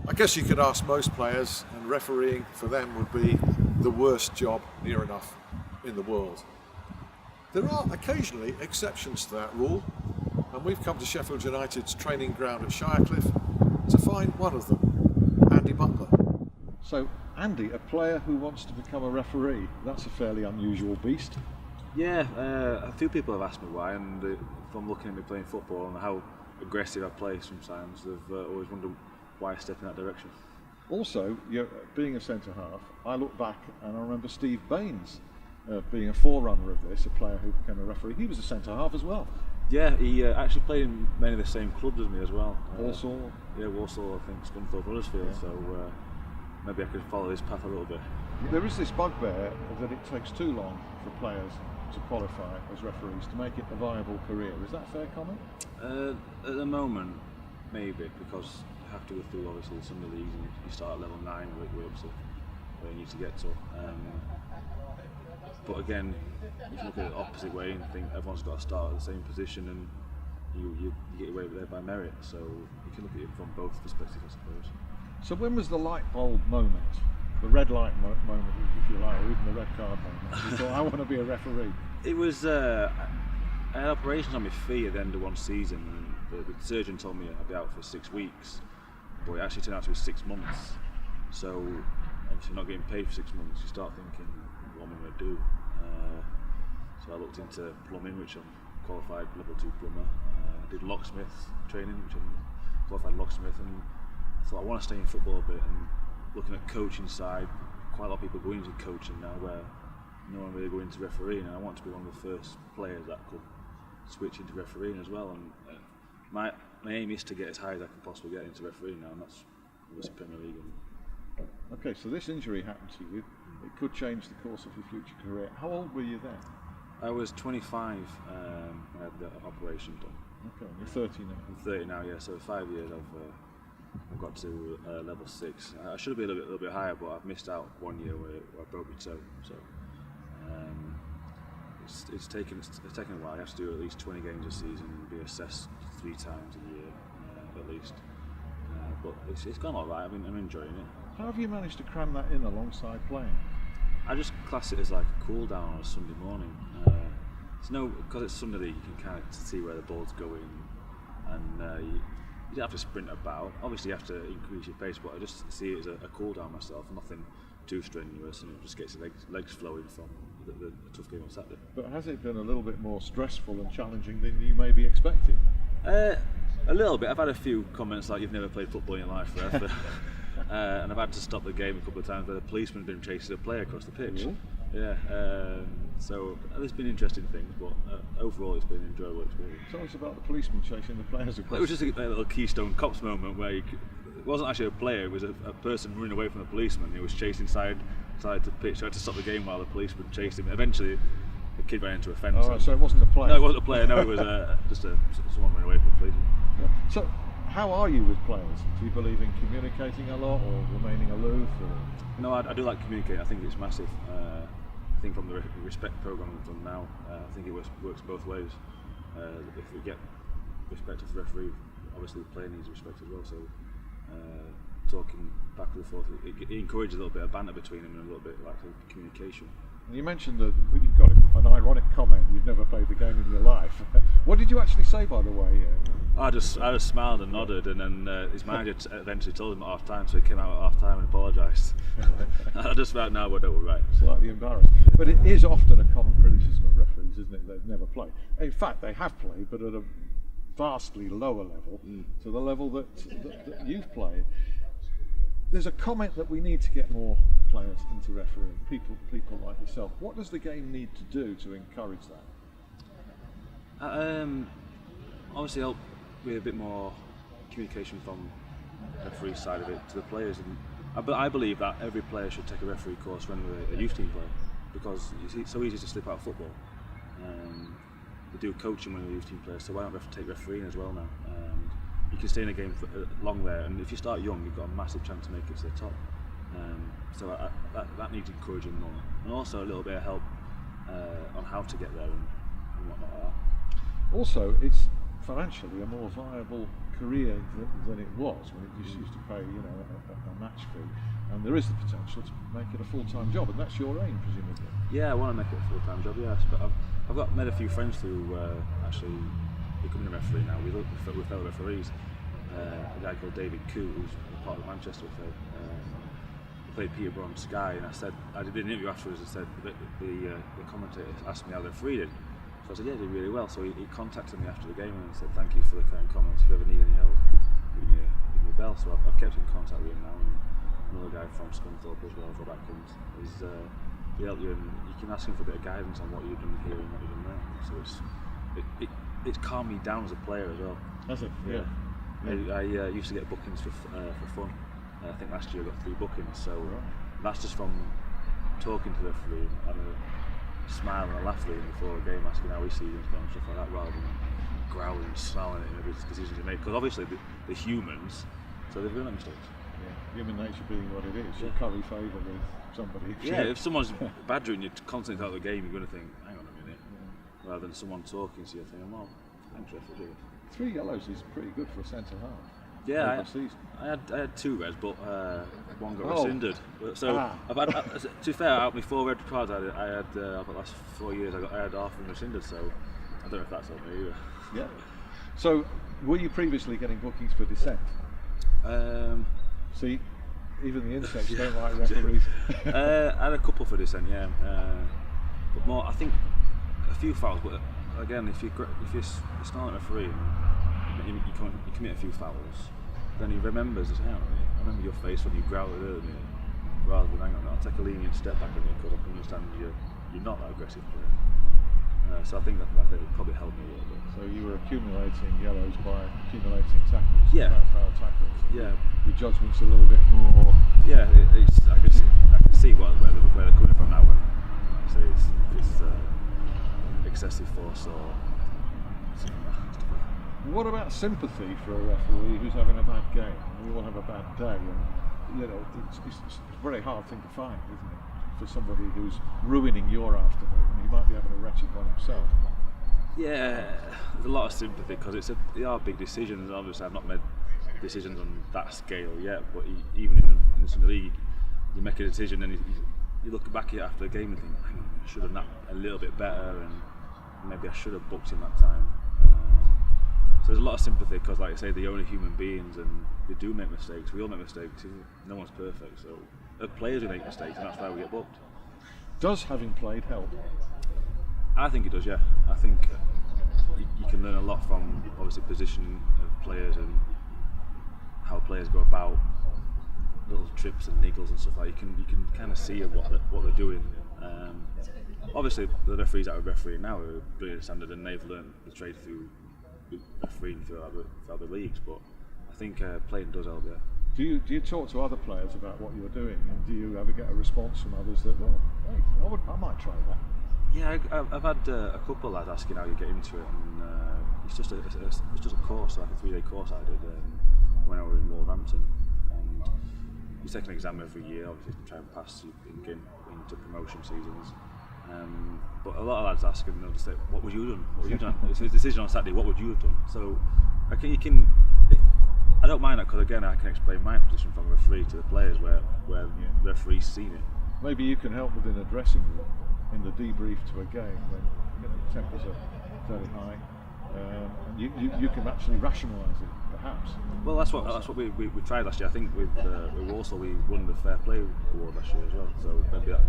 I guess you could ask most players, and refereeing for them would be the worst job near enough in the world. There are occasionally exceptions to that rule, and we've come to Sheffield United's training ground at Shirecliffe to find one of them, Andy Butler. So, Andy, a player who wants to become a referee, that's a fairly unusual beast. Yeah, a few people have asked me why, and from looking at me playing football and how aggressive I play sometimes, they've always wondered why I step in that direction. Also, being a centre-half, I look back and I remember Steve Baines being a forerunner of this, a player who became a referee. He was a centre-half as well. Yeah, he actually played in many of the same clubs as me as well. Walsall? Yeah, Walsall, I think, Scunthorpe, Huddersfield, yeah. So maybe I could follow his path a little bit. There is this bugbear that it takes too long for players to qualify as referees to make it a viable career. Is that a fair comment? At the moment, maybe, because you have to go through obviously some of these, and you start at level 9 way up to where you need to get to. But again, you can look at it the opposite way and think everyone's got to start at the same position, and you get your way there by merit. So you can look at it from both perspectives, I suppose. So when was the light bulb moment, the red light moment, if you like, or even the red card moment? You thought, I want to be a referee. It was I had operations on my feet at the end of one season, and the surgeon told me I'd be out for 6 weeks, but it actually turned out to be 6 months. So obviously not getting paid for 6 months, you start thinking, what am I going to do? So I looked into plumbing, which I'm qualified level 2 plumber. I did locksmith training, which I'm qualified locksmith, and I thought I want to stay in football a bit. And looking at coaching side, quite a lot of people go into coaching now, where no one really go into refereeing, and I want to be one of the first players that could switch into refereeing as well. And my aim is to get as high as I can possibly get into refereeing now, and that's obviously Premier League. Okay, so this injury happened to you. It could change the course of your future career. How old were you then? I was 25 when I had the operation done. Okay, you're 30 now. I'm 30 now, yeah. So 5 years I've got to level 6. I should have been a little bit higher, but I've missed out 1 year where I broke my toe. So it's taken a while. You have to do at least 20 games a season and be assessed 3 times a year at least. But it's gone all right. I'm enjoying it. How have you managed to cram that in alongside playing? I just class it as like a cool down on a Sunday morning. Because it's Sunday league, you can kind of see where the ball's going, and you don't have to sprint about. Obviously, you have to increase your pace, but I just see it as a cool down myself. Nothing too strenuous, and it just gets your legs flowing from the tough game on Saturday. But has it been a little bit more stressful and challenging than you maybe expected? A little bit. I've had a few comments like, you've never played football in your life forever. And I've had to stop the game a couple of times where the policeman had been chasing a player across the pitch. Really? Yeah, so there's been interesting things, but overall it's been an enjoyable experience. Tell us about the policeman chasing the players across. It was just a little Keystone Cops moment where it wasn't actually a player, it was a person running away from the policeman. He was chasing side to pitch, tried to stop the game while the policeman chased him. Eventually the kid ran into a fence. Oh, right, so it wasn't a player? No, it wasn't a player, no, it was just someone running away from the policeman. Yeah. So, how are you with players? Do you believe in communicating a lot or remaining aloof? Or? No, I do like communicating. I think it's massive. I think from the respect programme we've done now, I think it works both ways. If we get respect of the referee, obviously the player needs respect as well. So talking back and forth, it encourages a little bit of banter between them and a little bit like communication. You mentioned that you've got an ironic comment. You've never played the game in your life. What did you actually say, by the way? I just smiled and nodded, and then his manager eventually told him at half time, so he came out at half time and apologised. I just felt, no, we're right. Slightly embarrassed. But it is often a common criticism of referees, isn't it? They've never played. In fact, they have played, but at a vastly lower level to the level that you've played. There's a comment that we need to get more players into refereeing, people like yourself. What does the game need to do to encourage that? Obviously help with a bit more communication from the referee side of it to the players. But I believe that every player should take a referee course when we're a youth team player, because it's so easy to slip out of football. We do coaching when we're a youth team players, so why not take refereeing as well now? You can stay in a game for long there, and if you start young, you've got a massive chance to make it to the top. So that needs encouraging more, and also a little bit of help on how to get there and whatnot like that. Also, it's financially a more viable career than it was when it just used to pay, you know, a match fee, and there is the potential to make it a full-time job, and that's your aim, presumably. Yeah, I want to make it a full-time job. Yes, but I've made a few friends who actually becoming a referee now. We're fellow referees. A guy called David Coo, who's part of the Manchester FA. Played Peterborough on Sky, and I did an interview afterwards and said that the commentator asked me how the referee did. So I said, yeah, he did really well. So he contacted me after the game and said, thank you for the kind comments. If you ever need any help, give me a bell. So I've kept in contact with him now. And another guy from Scunthorpe as well, Rob Atkins, he helped you, and you can ask him for a bit of guidance on what you've done here and what you've done there. So it's calmed me down as a player as well. Has it? Yeah. I used to get bookings for fun. I think last year I got 3 bookings, so that's just from talking to the referee and a smile and a laugh at him before a game, asking how his season's gone and stuff like that, rather than growling and snarling at him every decision he made. Because obviously they're humans, so they're going to make mistakes. Yeah. Human nature being what it is, you curry favour with somebody. If someone's badgering you constantly throughout the game, you're going to think, hang on a minute, rather than someone talking to you thinking, well, thanks referee. 3 yellows is pretty good for a centre half. Yeah, I had 2 reds, but 1 got rescinded. So I've had, to be fair, out of my 4 red cards I had over the last 4 years, I had half of them rescinded. So I don't know if that's helped me either. Yeah. So were you previously getting bookings for dissent? See, even the insects don't like referees. I had a couple for dissent, yeah, but more. I think a few fouls, but again, if you're snarling at a referee, you commit a few fouls, then he remembers as hell. I remember your face when you growled earlier, rather than hang on, I'll take a lenient step back a bit because I can understand you're not that aggressive player. So I think that would probably help me a little bit. So you were accumulating yellows by accumulating tackles, foul tackles. Yeah. Your judgment's a little bit more. Yeah, I can see where they're coming from now when I say it's excessive force or something like that. What about sympathy for a referee who's having a bad game? We all have a bad day, and you know it's a very hard thing to find, isn't it? For somebody who's ruining your afternoon, he might be having a wretched one himself. Yeah, there's a lot of sympathy because they are big decisions. Obviously, I've not made decisions on that scale yet, but even in some league, you make a decision and you look back at it after the game and think, hang on, I should have done that a little bit better, and maybe I should have booked him that time. So there's a lot of sympathy because, like I say, they're only human beings and they do make mistakes. We all make mistakes. No one's perfect. So as players, we make mistakes, and that's why we get booked. Does having played help? I think it does. Yeah, I think you can learn a lot from obviously positioning of players and how players go about little trips and niggles and stuff like that. You can kind of see what they're doing. Obviously, the referees that are refereeing now are brilliant standard, and they've learned the trade through refereeing through other leagues. But I think playing does help. Yeah. Do you talk to other players about what you're doing, and do you ever get a response from others that, well, hey, I might try that? Yeah, I've had a couple of lads asking how you get into it, and it's just a course, like a 3-day course I did when I was in Wolverhampton. And you take an exam every year, obviously to try and pass into promotion seasons. But a lot of lads ask, and they'll just say, "What would you have done? What would you have done?" It's a decision on Saturday. What would you have done? So I don't mind that because again, I can explain my position from a referee to the players where the referee's seen it. Maybe you can help within a dressing room in the debrief to a game when the tempers are very high, and you can actually rationalise it, perhaps. Well, that's what we tried last year. I think with Walsall we won the Fair Play Award last year as well. So maybe that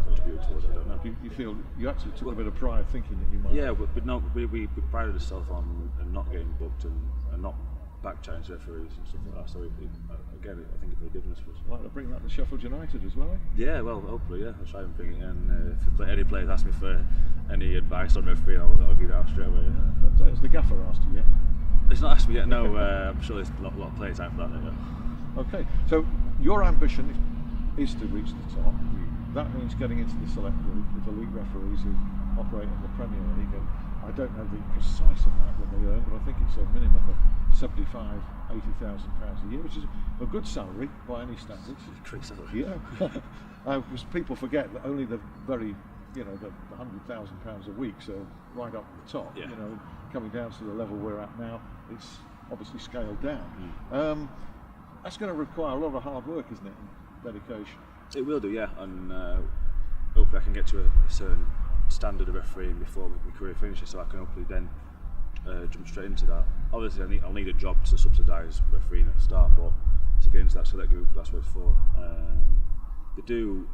contributed towards it. I don't know. You feel you actually took a bit of pride thinking that you might. Yeah, but no, we prided ourselves on not getting booked and not back-chatting to referees and stuff like that. So again, I think it made a difference for us. Like to bring that to Sheffield United as well? Yeah, well, hopefully, yeah. I'll try and bring it in. If any players ask me for any advice on refereeing, I'll give it out straight away. Yeah. But has the gaffer asked you yet? It's not asked me yet, no. I'm sure there's a lot of play time for that. Yeah. Okay, so your ambition is to reach the top. That means getting into the select group with elite referees who operate in the Premier League. And I don't know the precise amount that they earn, but I think it's a minimum of £75,000, £80,000 a year, which is a good salary by any standards. Great salary. Yeah. Because people forget that only the very, the £100,000 a week, so right up the top. Yeah. Coming down to the level we're at now, it's obviously scaled down. That's going to require a lot of hard work, isn't it, and dedication? It will do, yeah, and hopefully I can get to a certain standard of refereeing before my career finishes, so I can hopefully then jump straight into that. Obviously I'll need a job to subsidise refereeing at the start, but to get into that select group, that's what it's for. They do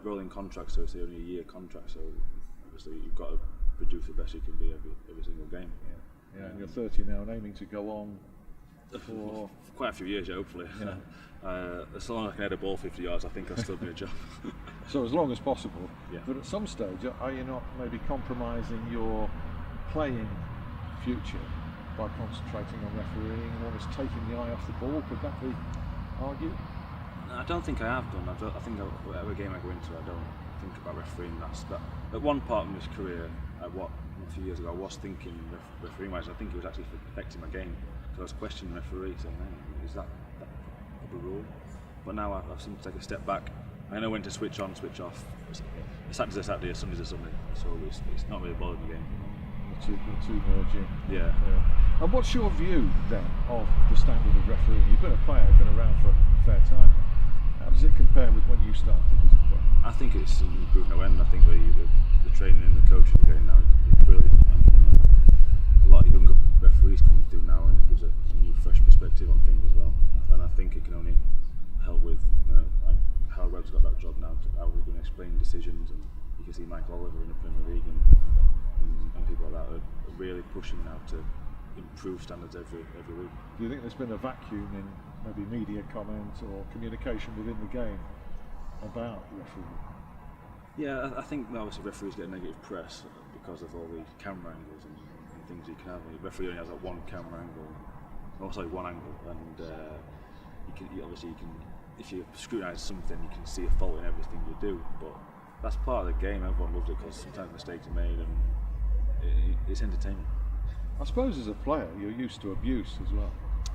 rolling contracts, so it's only a year contract, so obviously you've got to produce the best you can be every single game. Yeah, and you're 30 now and aiming to go on for quite a few years, yeah, hopefully. Yeah. As long as I can head a ball 50 yards, I think I'll still be a job. So as long as possible. Yeah. But at some stage, are you not maybe compromising your playing future by concentrating on refereeing and almost taking the eye off the ball? Could that be argued? I don't think I have done. I think whatever game I go into, I don't think about refereeing. That. At one part in this career, a few years ago, I was thinking refereeing wise. I think it was actually affecting my game because I was questioning the referee, saying, hey, "Is that a rule?" But now I've seemed to take a step back. I know when to switch on, switch off. Saturday's a Saturday, Sunday's a Sunday, so it's not really bothering the game. The two merge in. Yeah. And what's your view then of the standard of refereeing? You've been a player, been around for a fair time. How does it compare with when you started as a player? I think it's improved no end. I think the training and the coaching we're getting now is brilliant. And a lot of younger referees coming through now, and it gives a new, fresh perspective on things as well. And I think it can only help with like how Webb's got that job now, how he's going to explain decisions, and you can see Michael Oliver in the Premier League and people like that are really pushing now to improve standards every week. Do you think there's been a vacuum in maybe media comment or communication within the game about refereeing? Yeah, I think obviously referees get a negative press because of all the camera angles and things you can have. The referee only has like one camera angle, one angle, and you can, if you scrutinise something, you can see a fault in everything you do. But that's part of the game. Everyone loves it because sometimes mistakes are made, and it's entertainment. I suppose as a player, you're used to abuse as well.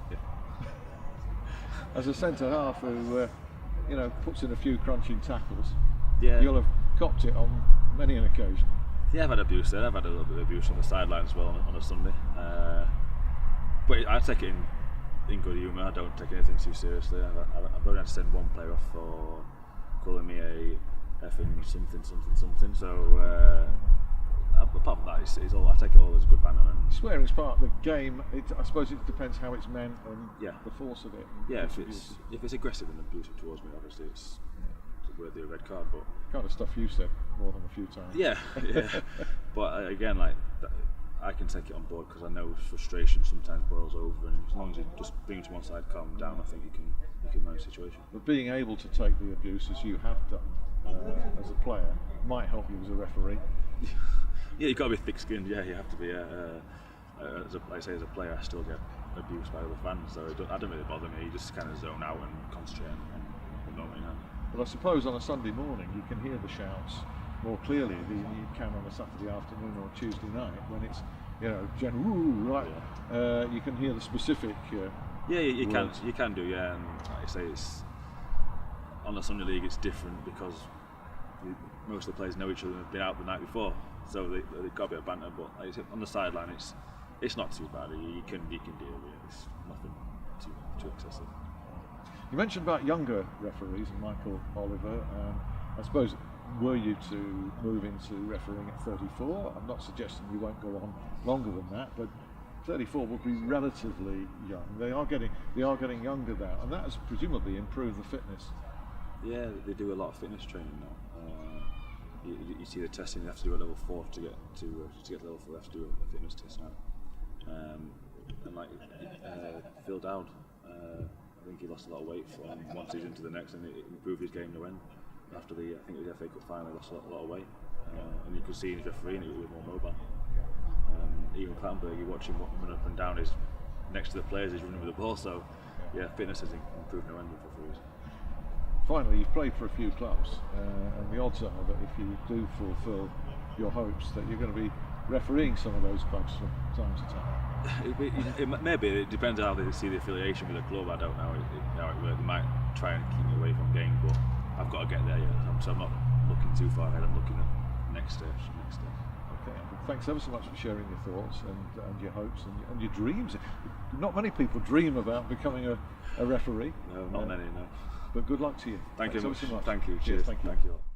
Yeah. As a centre half who, puts in a few crunching tackles, yeah, you'll have copped it on many an occasion. Yeah, I've had abuse there. I've had a little bit of abuse on the sideline as well on a Sunday. But I take it in good humour. I don't take anything too seriously. I've only had to send one player off for calling me a effing something. So apart from that, it's all. I take it all as a good banner. And swearing's part of the game. I suppose it depends how it's meant and the force of it. Yeah, if it's aggressive and abusive towards me, obviously it's worthy of a red card. But kind of stuff you said more than a few times. Yeah. But again, like I can take it on board because I know frustration sometimes boils over, and as long as you just bring it to one side, calm down, I think you can manage the situation. But being able to take the abuse as you have done as a player might help you as a referee. Yeah, you've got to be thick-skinned. Yeah, you have to be. As a player, I still get abused by other fans, so I don't really bother me. You just kind of zone out and concentrate on what you know. But I suppose on a Sunday morning you can hear the shouts more clearly than you can on a Saturday afternoon or Tuesday night when it's general. You can hear the specific. Yeah, you can do. Yeah, and like I say, it's on the Sunday league. It's different because most of the players know each other and have been out the night before, so they've got a bit of banter. But like, on the sideline, it's not too bad. You can deal with it. It's nothing too excessive. You mentioned about younger referees and Michael Oliver. I suppose were you to move into refereeing at 34, I'm not suggesting you won't go on longer than that, but 34 would be relatively young. They are getting younger now, and that has presumably improved the fitness. Yeah, they do a lot of fitness training now. You see the testing. You have to do a level 4 to get level 4. You have to do a fitness test now. And like Phil Dowd, I think he lost a lot of weight from one season to the next, and it improved his game no end. After I think it was the FA Cup final, he lost a lot of weight, and you could see in his refereeing he was more mobile. Even Clattenburg, you watch him run up and down, is next to the players, he's running with the ball. So yeah, fitness has improved no end with referees. Finally, you've played for a few clubs, and the odds are that if you do fulfil your hopes, that you're going to be refereeing some of those clubs from time to time. Maybe it depends on how they see the affiliation with the club. I don't know how it works. They might try and keep me away from games, but I've got to get there yet. So I'm not looking too far ahead. I'm looking at next stage. Okay, thanks ever so much for sharing your thoughts and your hopes and your dreams. Not many people dream about becoming a referee. No, not many, no. But good luck to you. Thank you Thanks very ever much. so much. Thank you. Yes, Cheers. thank you. Thank you all.